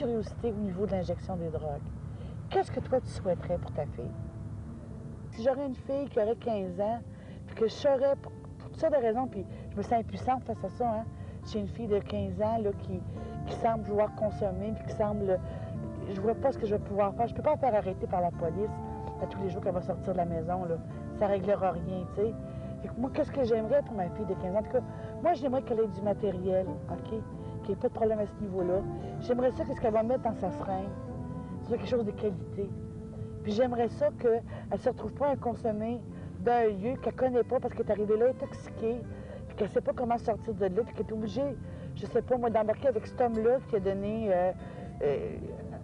curiosité au niveau de l'injection des drogues. Qu'est-ce que toi, tu souhaiterais pour ta fille? Si j'aurais une fille qui aurait 15 ans, puis que je saurais, pour toutes sortes de raisons, puis je me sens impuissante face à ça, hein? J'ai une fille de 15 ans là, qui semble vouloir consommer, puis qui semble... Je vois pas ce que je vais pouvoir faire. Je peux pas la faire arrêter par la police à tous les jours qu'elle va sortir de la maison, là. Ça réglera rien, tu sais. Moi, qu'est-ce que j'aimerais pour ma fille de 15 ans? En tout cas, moi, j'aimerais qu'elle ait du matériel, OK? Qu'il n'y ait pas de problème à ce niveau-là. J'aimerais ça, qu'est-ce qu'elle va mettre dans sa seringue? C'est quelque chose de qualité. Puis j'aimerais ça qu'elle ne se retrouve pas à consommer d'un lieu qu'elle ne connaît pas parce qu'elle est arrivée là intoxiquée, puis qu'elle ne sait pas comment sortir de là, puis qu'elle est obligée, je ne sais pas, moi, d'embarquer avec cet homme-là qui a donné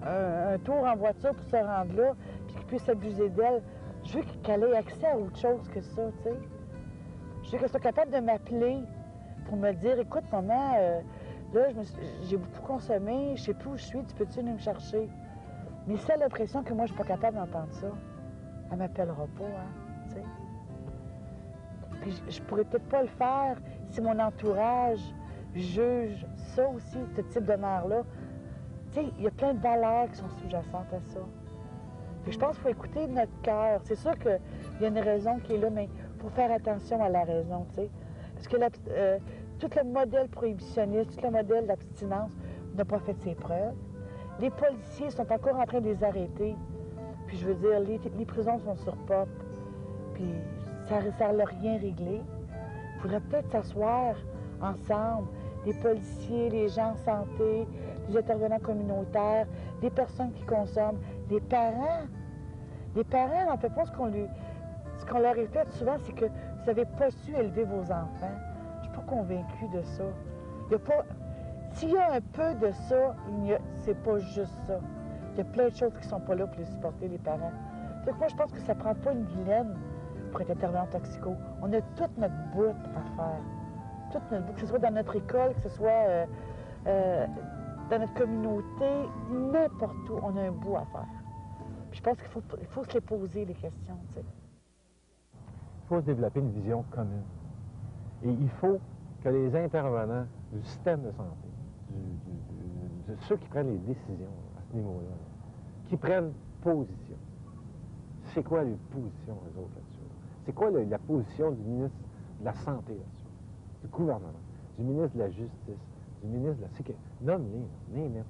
un tour en voiture pour se rendre là, puis qu'il puisse abuser d'elle. Je veux qu'elle ait accès à autre chose que ça, tu sais. Je veux qu'elle soit capable de m'appeler pour me dire, écoute, maman, là, j'ai beaucoup consommé, je ne sais plus où je suis, tu peux-tu venir me chercher? Mais si elle a l'impression que moi, je ne suis pas capable d'entendre ça, elle ne m'appellera pas, hein, tu sais. Puis je pourrais peut-être pas le faire si mon entourage juge ça aussi, ce type de mère-là. Tu sais, il y a plein de valeurs qui sont sous-jacentes à ça. Puis je pense qu'il faut écouter notre cœur. C'est sûr qu'il y a une raison qui est là, mais il faut faire attention à la raison, tu sais. Parce que tout le modèle prohibitionniste, tout le modèle d'abstinence n'a pas fait ses preuves. Les policiers sont encore en train de les arrêter. Puis je veux dire, les prisons sont sur pop. Puis ça n'a rien réglé. Il faudrait peut-être s'asseoir ensemble, les policiers, les gens en santé, les intervenants communautaires, les personnes qui consomment, les parents. Les parents, en fait, pas ce qu'on leur a fait souvent, c'est que vous n'avez pas su élever vos enfants. Je ne suis pas convaincue de ça. Il y a pas... S'il y a un peu de ça, c'est pas juste ça. Il y a plein de choses qui ne sont pas là pour les supporter, les parents. Fait que moi, je pense que ça ne prend pas une vilaine pour être intervenant toxico. On a toute notre bout à faire. Toute notre bout, que ce soit dans notre école, que ce soit dans notre communauté, n'importe où, on a un bout à faire. Puis je pense qu'il faut se les poser, les questions, tu sais. Il faut se développer une vision commune. Et il faut que les intervenants du système de santé, de ceux qui prennent les décisions à ce niveau-là, qui prennent position. C'est quoi les positions, eux autres, là-dessus? C'est quoi la position du ministre de la Santé là-dessus? Du gouvernement, du ministre de la Justice, du ministre de la Sécurité? Nomme-les, les.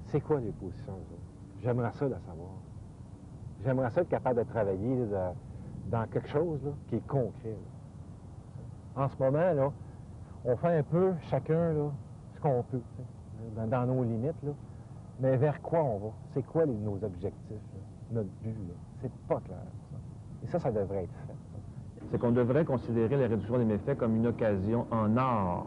C'est quoi les positions, eux autres? J'aimerais ça de savoir. J'aimerais ça être capable de travailler là, dans quelque chose là, qui est concret. Là. En ce moment, là, on fait un peu, chacun, là, ce qu'on peut, dans nos limites, là. Mais vers quoi on va? C'est quoi nos objectifs, là? Notre but, là? C'est pas clair, ça. Et ça devrait être fait. C'est qu'on devrait considérer la réduction des méfaits comme une occasion en or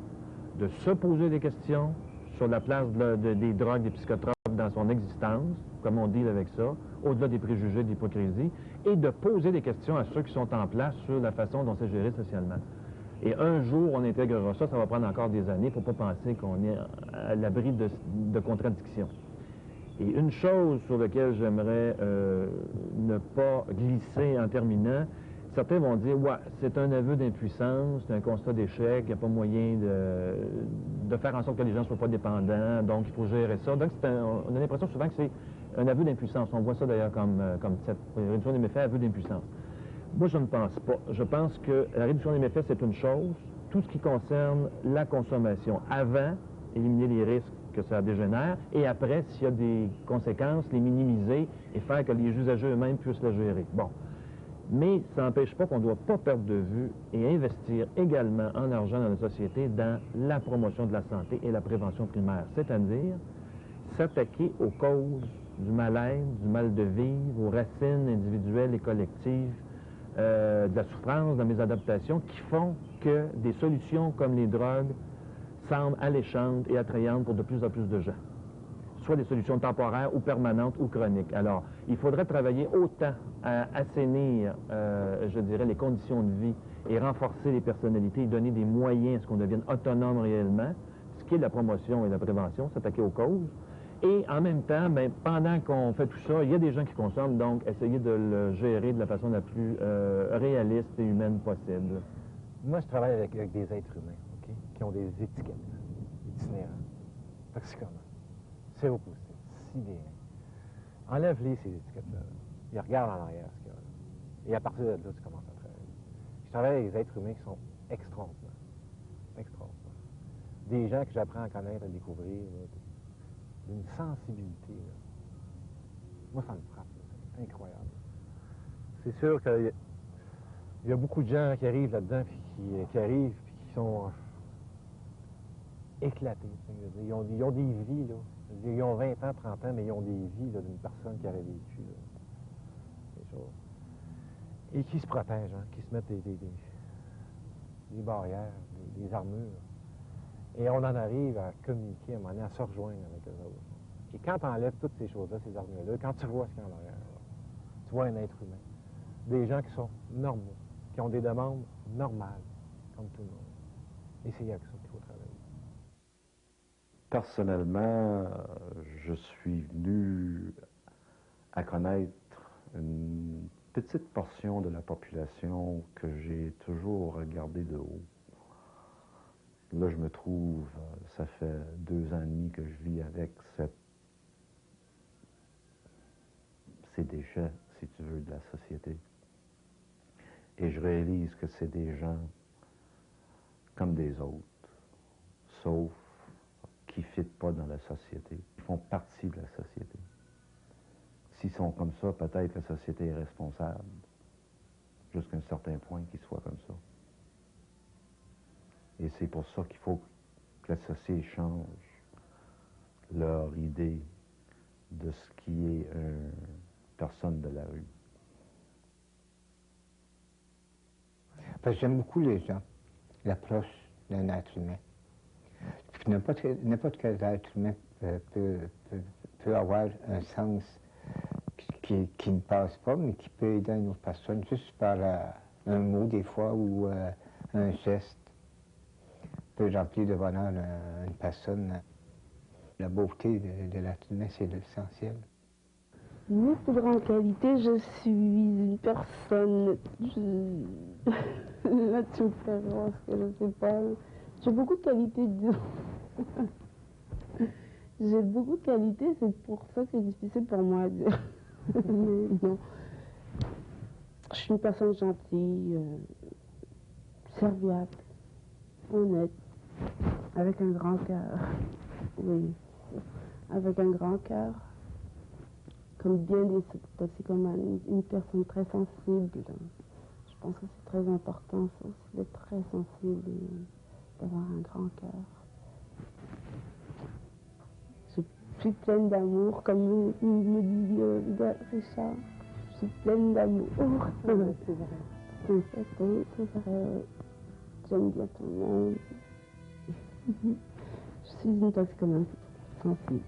de se poser des questions sur la place des drogues, des psychotropes dans son existence, comme on deal avec ça, au-delà des préjugés, de l'hypocrisie, et de poser des questions à ceux qui sont en place sur la façon dont c'est géré socialement. Et un jour, on intégrera ça, ça va prendre encore des années, il ne faut pas penser qu'on est à l'abri de contradictions. Et une chose sur laquelle j'aimerais ne pas glisser en terminant, certains vont dire, ouais, c'est un aveu d'impuissance, c'est un constat d'échec, il n'y a pas moyen de faire en sorte que les gens ne soient pas dépendants, donc il faut gérer ça. Donc on a l'impression souvent que c'est un aveu d'impuissance. On voit ça d'ailleurs comme cette réduction des méfaits, aveu d'impuissance. Moi, je ne pense pas. Je pense que la réduction des méfaits, c'est une chose. Tout ce qui concerne la consommation, avant, éliminer les risques que ça dégénère, et après, s'il y a des conséquences, les minimiser et faire que les usagers eux-mêmes puissent le gérer. Bon. Mais ça n'empêche pas qu'on ne doit pas perdre de vue et investir également en argent dans la société dans la promotion de la santé et la prévention primaire, c'est-à-dire s'attaquer aux causes du mal-être, du mal de vivre, aux racines individuelles et collectives, de la souffrance, dans mes adaptations, qui font que des solutions comme les drogues semblent alléchantes et attrayantes pour de plus en plus de gens. Soit des solutions temporaires ou permanentes ou chroniques. Alors, il faudrait travailler autant à assainir, je dirais, les conditions de vie et renforcer les personnalités et donner des moyens à ce qu'on devienne autonome réellement, ce qui est la promotion et la prévention, s'attaquer aux causes. Et en même temps, bien, pendant qu'on fait tout ça, il y a des gens qui consomment, donc essayer de le gérer de la façon la plus réaliste et humaine possible. Moi, je travaille avec des êtres humains, OK, qui ont des étiquettes itinérantes, toxicomanes, séropositif, sidéré. Enlève-les, ces étiquettes-là. Ils regardent en arrière ce qu'il y a. Et à partir de là, tu commences à travailler. Je travaille avec des êtres humains qui sont extraordinaires. Extraordinaires. Des gens que j'apprends à connaître, à découvrir, d'une sensibilité. Là. Moi, ça me frappe. C'est incroyable. C'est sûr qu'il y a beaucoup de gens qui arrivent là-dedans, puis qui arrivent, puis qui sont éclatés. Ils ont des vies, là. Ils ont 20 ans, 30 ans, mais ils ont des vies d'une personne qui aurait vécu. Là. Des choses. Et qui se protègent, hein, qui se mettent des barrières, des armures. Et on en arrive à communiquer, à un moment donné, à se rejoindre avec eux autres. Et quand tu enlèves toutes ces choses-là, ces armures-là, quand tu vois ce qu'il y a en arrière, là, tu vois un être humain. Des gens qui sont normaux, qui ont des demandes normales, comme tout le monde. Et c'est avec ça qu'il faut travailler. Personnellement, je suis venu à connaître une petite portion de la population que j'ai toujours regardée de haut. Là, je me trouve, ça fait 2 ans et demi que je vis avec ces déchets, si tu veux, de la société. Et je réalise que c'est des gens comme des autres, sauf qui ne fitent pas dans la société, qui font partie de la société. S'ils sont comme ça, peut-être que la société est responsable, jusqu'à un certain point qu'ils soient comme ça. Et c'est pour ça qu'il faut que la société change leur idée de ce qui est une personne de la rue. Parce que j'aime beaucoup les gens, l'approche d'un être humain. Puis n'importe quel être humain peut avoir un sens qui ne passe pas, mais qui peut aider une autre personne juste par un mot des fois ou un geste peut remplir de bonheur une personne. La beauté de l'être humain, c'est l'essentiel. Mes plus grandes qualités, je suis une personne, là tu me fais rire parce que je sais pas, j'ai beaucoup de qualités, j'ai beaucoup de qualités, c'est pour ça que c'est difficile pour moi à dire. Mais non, je suis une personne gentille, serviable, honnête, avec un grand cœur, oui, avec un grand cœur. Comme bien des toxicomanes, une personne très sensible. Je pense que c'est très important, ça aussi, d'être très sensible et d'avoir un grand cœur. Je suis pleine d'amour, comme me dit Richard. Je suis pleine d'amour. C'est vrai. C'est vrai. J'aime bien tout le monde. Je suis une toxicomane sensible.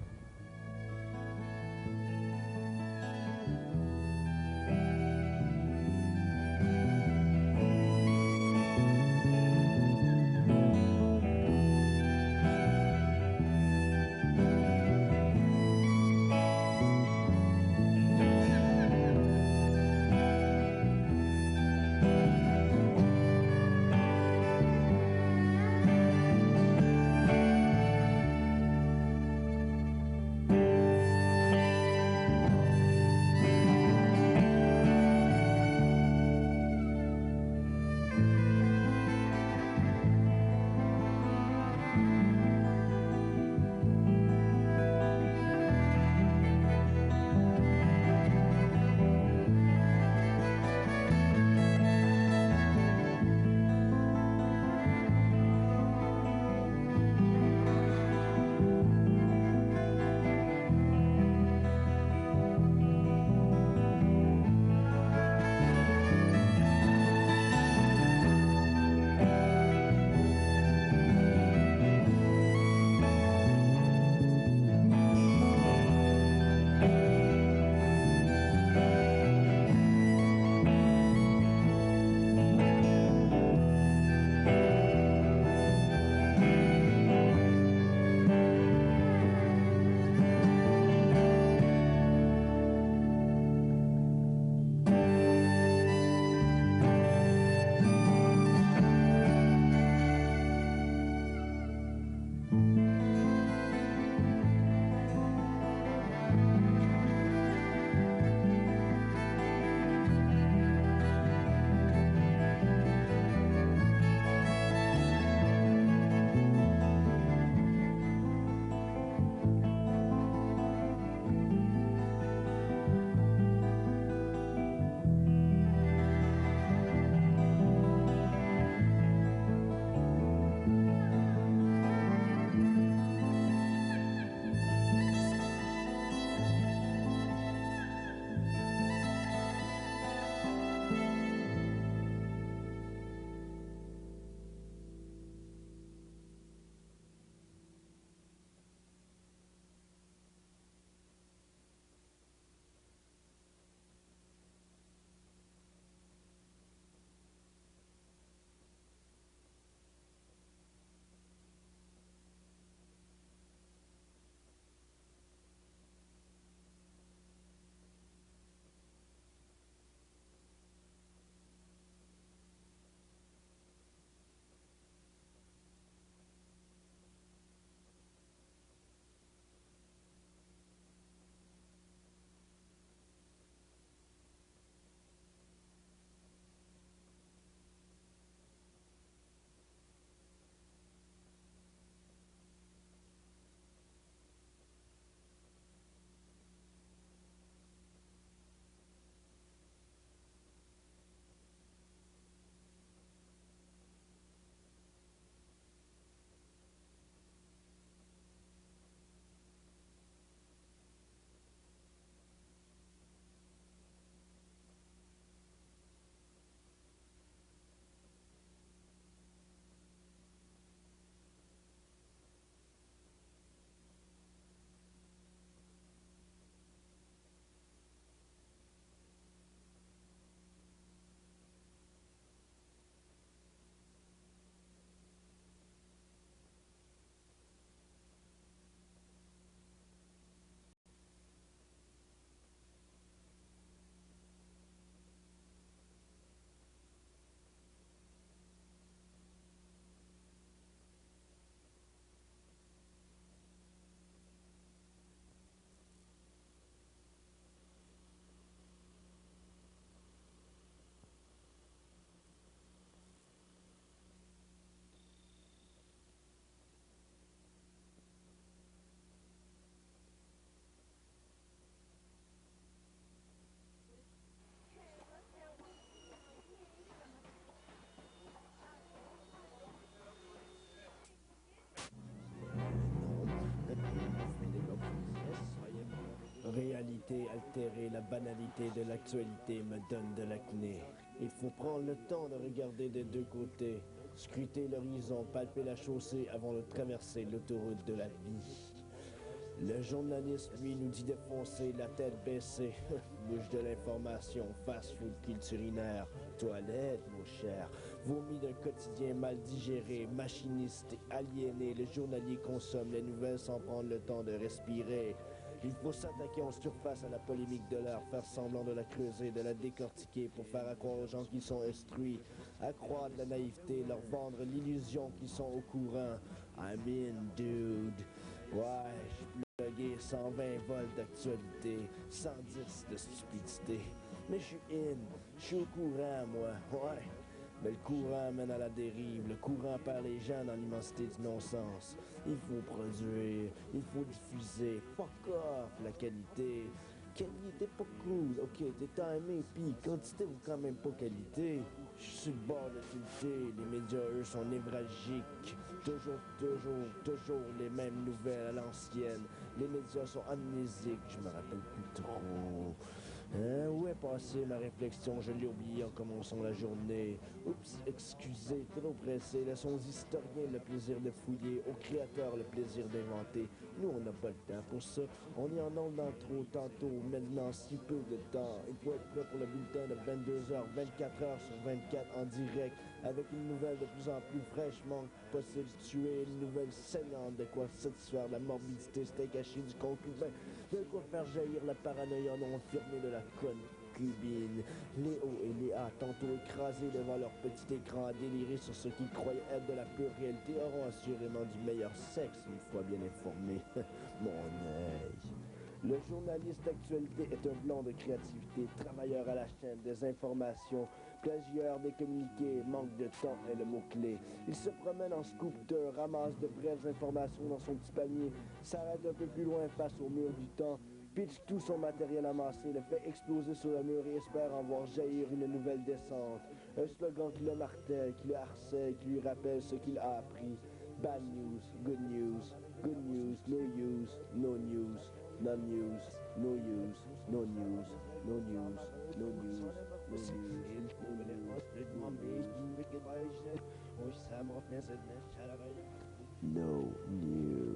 réalité altérée, la banalité de l'actualité me donne de l'acné. Il faut prendre le temps de regarder des deux côtés, scruter l'horizon, palper la chaussée avant de traverser l'autoroute de la vie. Le journaliste, lui, nous dit de foncer, la tête baissée. Bouche de l'information, fast-food culturinaire, toilette, mon cher. Vomi d'un quotidien mal digéré, machiniste et aliéné. Le journalier consomme les nouvelles sans prendre le temps de respirer. Il faut s'attaquer en surface à la polémique de l'heure, faire semblant de la creuser, de la décortiquer pour faire croire aux gens qu'ils sont instruits, accroître la naïveté, leur vendre l'illusion qu'ils sont au courant. I'm in, dude. Ouais, je plugué 120 volts d'actualité, 110 de stupidité. Mais je suis in, je suis au courant, moi, ouais. Mais le courant mène à la dérive, le courant perd les gens dans l'immensité du non-sens. Il faut produire, il faut diffuser, fuck off la qualité. Qualité pas cool, ok, t'es timé, pis quantité ou quand même pas qualité. Je suis sur le bord de tilter, les médias eux sont névralgiques. Toujours les mêmes nouvelles à l'ancienne. Les médias sont amnésiques, je me rappelle plus trop. Où est passée ma réflexion? Je l'ai oublié en commençant la journée. Oups, excusez, trop pressé. Laissons aux historiens le plaisir de fouiller, aux créateurs le plaisir d'inventer. Nous, on n'a pas le temps pour ça. On y en a dans trop tantôt, maintenant si peu de temps. Il faut être prêt pour le bulletin de 22h, 24h sur 24 en direct, avec une nouvelle de plus en plus fraîchement possible tuer, une nouvelle saignante de quoi satisfaire la morbidité steak haché du concubin, de quoi faire jaillir la paranoïa non infirmée de la concubine. Les hauts et les A, tantôt écrasés devant leur petit écran à délirer sur ce qu'ils croyaient être de la pure réalité, auront assurément du meilleur sexe, une fois bien informés. Mon œil. Le journaliste d'actualité est un blond de créativité, travailleur à la chaîne des informations, plagiaire des communiqués, manque de temps est le mot-clé. Il se promène en scooter, ramasse de brèves informations dans son petit panier, s'arrête un peu plus loin face au mur du temps, pitch tout son matériel amassé, le fait exploser sur le mur et espère en voir jaillir une nouvelle descente. Un slogan qui le martèle, qui le harcèle, qui lui rappelle ce qu'il a appris. Bad news, good news, good news, no use, no news. No news, no use, no news, no news, no news, no news.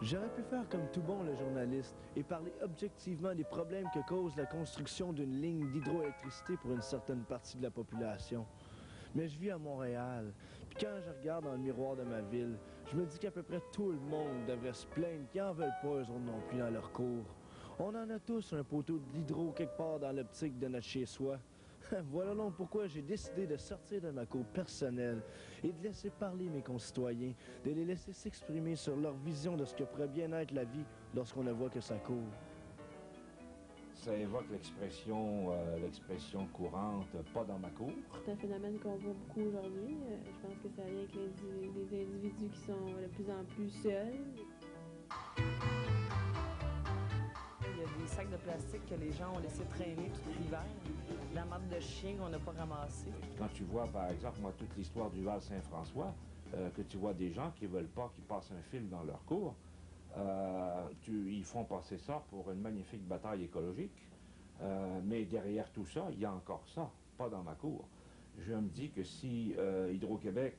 J'aurais pu faire comme tout bon le journaliste et parler objectivement des problèmes que cause la construction d'une ligne d'hydroélectricité pour une certaine partie de la population. Mais je vis à Montréal, puis quand je regarde dans le miroir de ma ville, je me dis qu'à peu près tout le monde devrait se plaindre qu'ils n'en veulent pas eux autres non plus dans leur cours. On en a tous un poteau d'hydro quelque part dans l'optique de notre chez-soi. Voilà donc pourquoi j'ai décidé de sortir de ma cour personnelle et de laisser parler mes concitoyens, de les laisser s'exprimer sur leur vision de ce que pourrait bien être la vie lorsqu'on ne voit que sa cour. Ça évoque l'expression courante « pas dans ma cour ». C'est un phénomène qu'on voit beaucoup aujourd'hui. Je pense que ça vient avec les individus qui sont de plus en plus seuls. Il y a des sacs de plastique que les gens ont laissé traîner tout l'hiver. La marde de chien qu'on n'a pas ramassée. Quand tu vois, par exemple, moi, toute l'histoire du Val-Saint-François, que tu vois des gens qui ne veulent pas qu'ils passent un fil dans leur cour, ils font passer ça pour une magnifique bataille écologique. Mais derrière tout ça, il y a encore ça, pas dans ma cour. Je me dis que si Hydro-Québec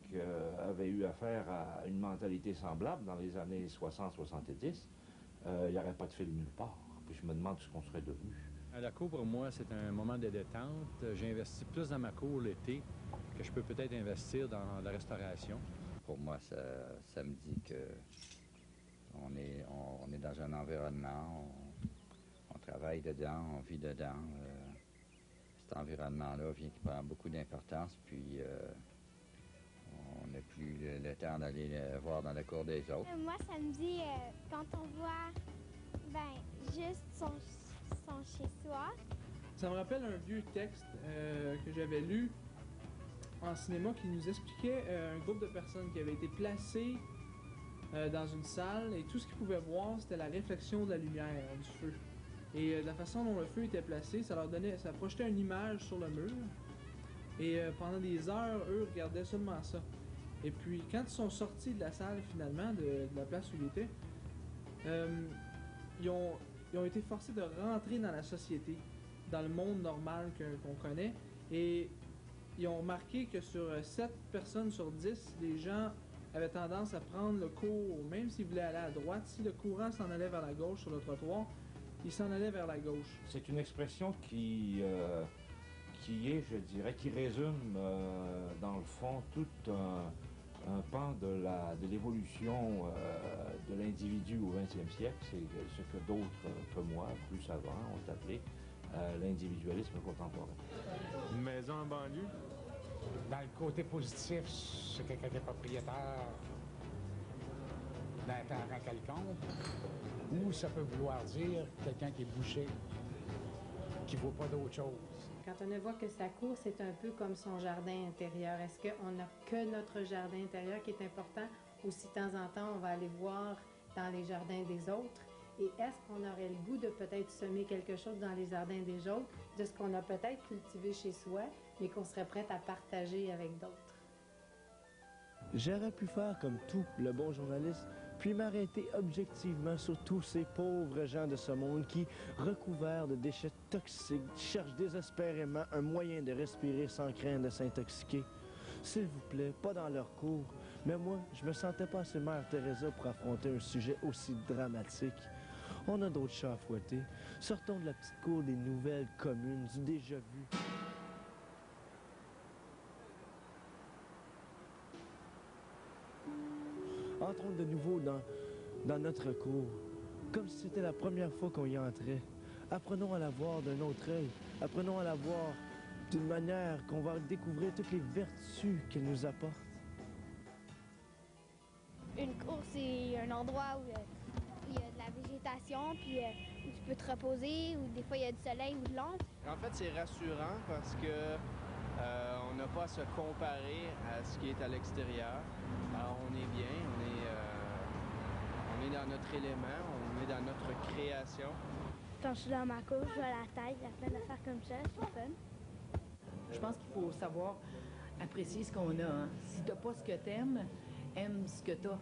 avait eu affaire à une mentalité semblable dans les années 60-70, il n'y aurait pas de fil nulle part. Puis je me demande ce qu'on serait devenu. La cour, pour moi, c'est un moment de détente. J'investis plus dans ma cour l'été que je peux peut-être investir dans la restauration. Pour moi, ça me dit que on est dans un environnement, on travaille dedans, on vit dedans. Cet environnement-là qui prend beaucoup d'importance, puis on n'a plus le temps d'aller voir dans la cour des autres. Moi, ça me dit, quand on voit juste son chez-soi. Ça me rappelle un vieux texte que j'avais lu en en cinéma qui nous expliquait un groupe de personnes qui avaient été placées dans une salle et tout ce qu'ils pouvaient voir, c'était la réflexion de la lumière du feu. Et de la façon dont le feu était placé, ça projetait une image sur le mur. Et pendant des heures, eux regardaient seulement ça. Et puis, quand ils sont sortis de la salle, finalement, de la place où ils étaient, ils ont été forcés de rentrer dans la société, dans le monde normal qu'on connaît. Et ils ont remarqué que sur 7 personnes sur 10, les gens avaient tendance à prendre le cours, même s'ils voulaient aller à droite. Si le courant s'en allait vers la gauche sur le trottoir, ils s'en allaient vers la gauche. C'est une expression qui résume dans le fond tout un pan de l'évolution de l'individu au XXe siècle. C'est ce que d'autres que moi, plus savants, ont appelé l'individualisme contemporain. Une maison en banlieue? Dans le côté positif, c'est quelqu'un qui est propriétaire d'un terrain quelconque, ou ça peut vouloir dire quelqu'un qui est bouché, qui ne vaut pas d'autre chose. Quand on voit que sa cour, c'est un peu comme son jardin intérieur. Est-ce qu'on n'a que notre jardin intérieur qui est important, ou si de temps en temps, on va aller voir dans les jardins des autres? Et est-ce qu'on aurait le goût de peut-être semer quelque chose dans les jardins des autres, de ce qu'on a peut-être cultivé chez soi, mais qu'on serait prêt à partager avec d'autres? J'aurais pu faire comme tout le bon journaliste, puis m'arrêter objectivement sur tous ces pauvres gens de ce monde qui, recouverts de déchets toxiques, cherchent désespérément un moyen de respirer sans crainte de s'intoxiquer. S'il vous plaît, pas dans leur cours. Mais moi, je me sentais pas assez Mère Teresa pour affronter un sujet aussi dramatique. On a d'autres chats à fouetter. Sortons de la petite cour des nouvelles communes, du déjà-vu. Entrons de nouveau dans notre cour, comme si c'était la première fois qu'on y entrait. Apprenons à la voir d'un autre œil. Apprenons à la voir d'une manière qu'on va découvrir toutes les vertus qu'elle nous apporte. Une cour, c'est un endroit où il y a de la végétation, puis où tu peux te reposer, où des fois il y a du soleil ou de l'ombre. En fait, c'est rassurant parce que on n'a pas à se comparer à ce qui est à l'extérieur. Alors, on est bien, on est dans notre élément, on est dans notre création. Quand je suis dans ma cour, je vois la taille, il y a plein d'affaires comme ça, c'est fun. Je pense qu'il faut savoir apprécier ce qu'on a. Hein. Si t'as pas ce que t'aimes, aime ce que t'as.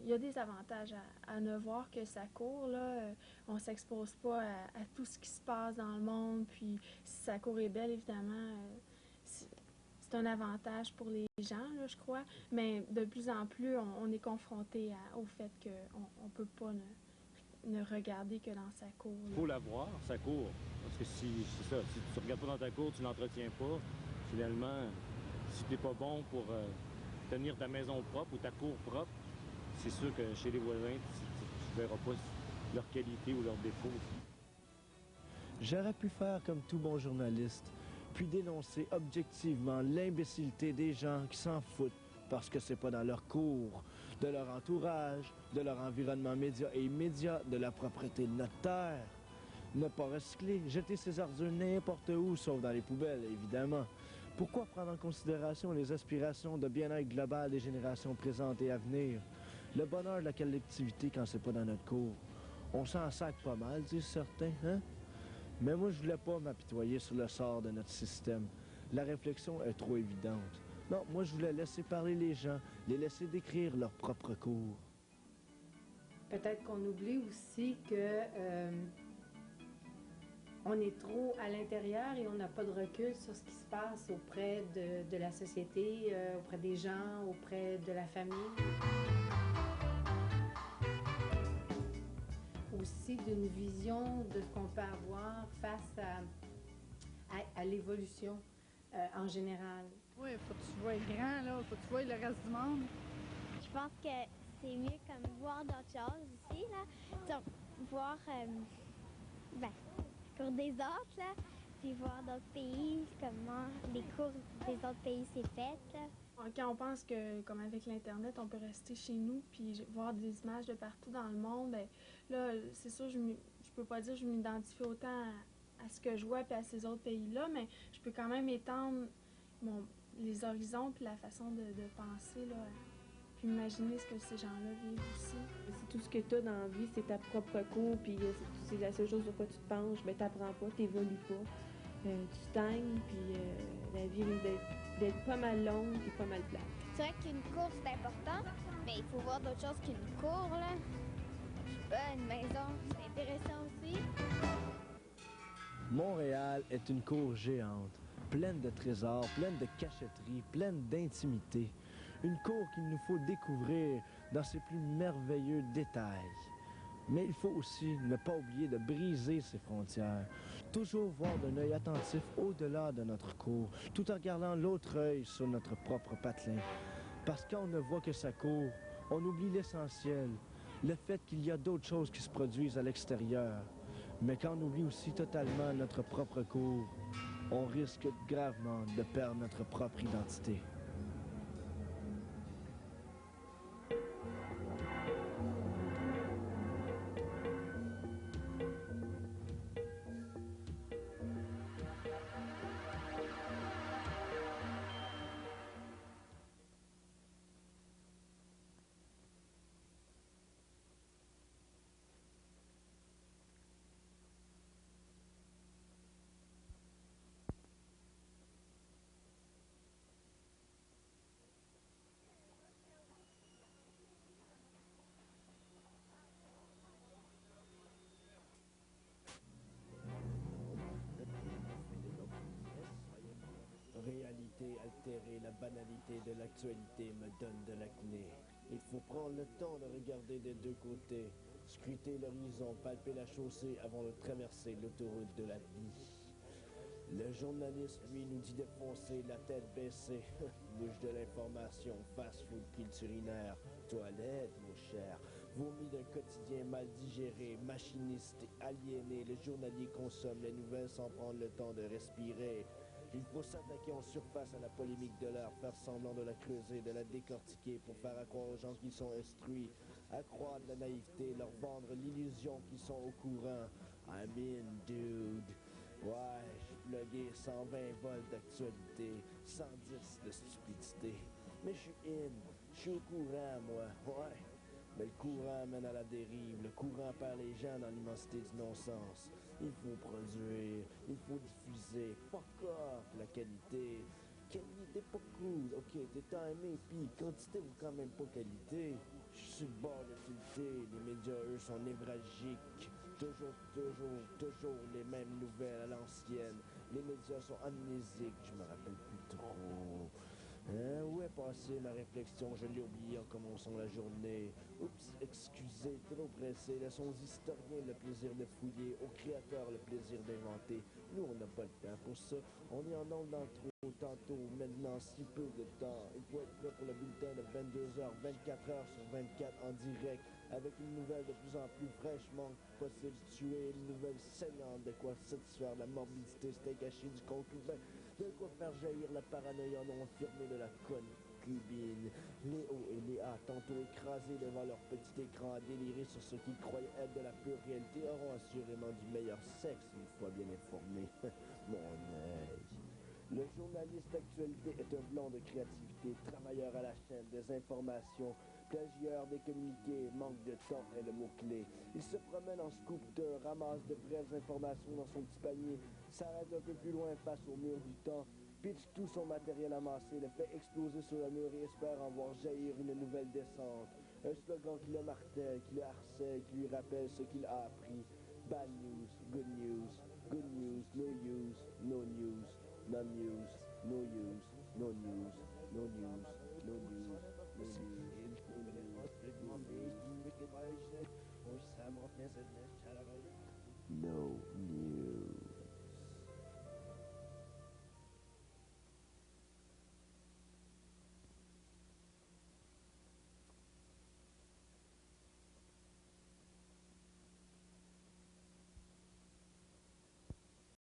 Il y a des avantages à ne voir que sa cour, là. On s'expose pas à tout ce qui se passe dans le monde. Puis si sa cour est belle, évidemment, c'est un avantage pour les gens, là, je crois. Mais de plus en plus, on est confronté au fait qu'on ne peut pas ne regarder que dans sa cour. Il faut la voir, sa cour. Parce que si tu ne regardes pas dans ta cour, tu ne l'entretiens pas. Finalement, si tu n'es pas bon pour tenir ta maison propre ou ta cour propre, c'est sûr que chez les voisins, tu ne verras pas leur qualité ou leurs défauts. J'aurais pu faire comme tout bon journaliste, puis dénoncer objectivement l'imbécilité des gens qui s'en foutent parce que c'est pas dans leur cour, de leur entourage, de leur environnement média et immédiat, de la propreté de notre terre. Ne pas recycler, jeter ses ordures n'importe où, sauf dans les poubelles, évidemment. Pourquoi prendre en considération les aspirations de bien-être global des générations présentes et à venir? Le bonheur de la collectivité quand c'est pas dans notre cour. On s'en sac pas mal, disent certains, hein? Mais moi, je voulais pas m'apitoyer sur le sort de notre système. La réflexion est trop évidente. Non, moi, je voulais laisser parler les gens, les laisser décrire leur propre cours. Peut-être qu'on oublie aussi que on est trop à l'intérieur et on n'a pas de recul sur ce qui se passe auprès de la société, auprès des gens, auprès de la famille. Aussi d'une vision de ce qu'on peut avoir face à l'évolution en général. Oui, il faut que tu vois grand, là, faut que tu vois le reste du monde. Je pense que c'est mieux comme voir d'autres choses ici, là. Donc, voir, la cour des autres, là, puis voir d'autres pays, comment les cours des autres pays c'est fait, là. Quand on pense que, comme avec l'Internet, on peut rester chez nous puis voir des images de partout dans le monde, bien, là, c'est sûr, je peux pas dire que je m'identifie autant à ce que je vois puis à ces autres pays-là, mais je peux quand même étendre les horizons puis la façon de penser, là, puis imaginer ce que ces gens-là vivent aussi. Si tout ce que tu as dans la vie, c'est ta propre cour, puis c'est la seule chose sur quoi tu te penches, ben t'apprends pas, t'évolues pas. Tu stagnes, puis la vie risque d'être pas mal longue et pas mal plate. C'est vrai qu'une course, c'est important, mais il faut voir d'autres choses qu'une cour, là. Je sais pas, une maison, c'est intéressant aussi. Montréal est une cour géante, pleine de trésors, pleine de cachotteries, pleine d'intimité. Une cour qu'il nous faut découvrir dans ses plus merveilleux détails. Mais il faut aussi ne pas oublier de briser ses frontières. Toujours voir d'un œil attentif au-delà de notre cour, tout en gardant l'autre œil sur notre propre patelin. Parce qu'on ne voit que sa cour, on oublie l'essentiel, le fait qu'il y a d'autres choses qui se produisent à l'extérieur. Mais quand on oublie aussi totalement notre propre cour, on risque gravement de perdre notre propre identité. Réalité altérée, la banalité de l'actualité me donne de l'acné. Il faut prendre le temps de regarder des deux côtés, scruter l'horizon, palper la chaussée avant de traverser l'autoroute de la vie. Le journaliste, lui, nous dit de foncer la tête baissée. Bouche de l'information, fast-food culturinaire, toilette, mon cher. Vomi d'un quotidien mal digéré, machiniste et aliéné, le journalier consomme les nouvelles sans prendre le temps de respirer. Il faut s'attaquer en surface à la polémique de l'heure, faire semblant de la creuser, de la décortiquer pour faire croire aux gens qu'ils sont instruits, accroître la naïveté, leur vendre l'illusion qu'ils sont au courant. I'm in, dude. Ouais, je plugué 120 volts d'actualité, 110 de stupidité. Mais je suis in, je suis au courant, moi, ouais. Mais le courant mène à la dérive, le courant perd les gens dans l'immensité du non-sens. Il faut produire, il faut diffuser, fuck off, la qualité. Qualité pas cool, ok, t'es timé, pis quantité vaut quand même pas qualité. Je suis sur le bord de tilter, les médias eux sont névralgiques. Toujours les mêmes nouvelles à l'ancienne. Les médias sont amnésiques, je me rappelle plus trop. Où est passée ma réflexion? Je l'ai oublié en commençant la journée. Oups, excusez, trop pressé. Laissons aux historiens le plaisir de fouiller, aux créateurs le plaisir d'inventer. Nous, on n'a pas le temps pour ça. On est en ondes dans trop tantôt, maintenant si peu de temps. Il faut être prêt pour le bulletin de 22h, 24h sur 24 en direct, avec une nouvelle de plus en plus fraîchement possible tuer, une nouvelle saignante de quoi satisfaire la morbidité steak haché du concubin, de quoi faire jaillir la paranoïa non affirmée de la concubine. Les hauts et les A, tantôt écrasés devant leur petit écran à délirer sur ce qu'ils croyaient être de la pure réalité, auront assurément du meilleur sexe une fois bien informés. Mon œil. Le journaliste d'actualité est un blanc de créativité, travailleur à la chaîne des informations, plagieur des communiqués, manque de temps est le mot-clé. Il se promène en scooter, ramasse de vraies informations dans son petit panier, s'arrête un peu plus loin face au mur du temps, pitch tout son matériel amassé, le fait exploser sur le mur et espère en voir jaillir une nouvelle descente. Un slogan qui le martèle, qui le harcèle, qui lui rappelle ce qu'il a appris. Bad news, good news, good news, no use, no news. Non news, no use, no news, no news, no news, no news.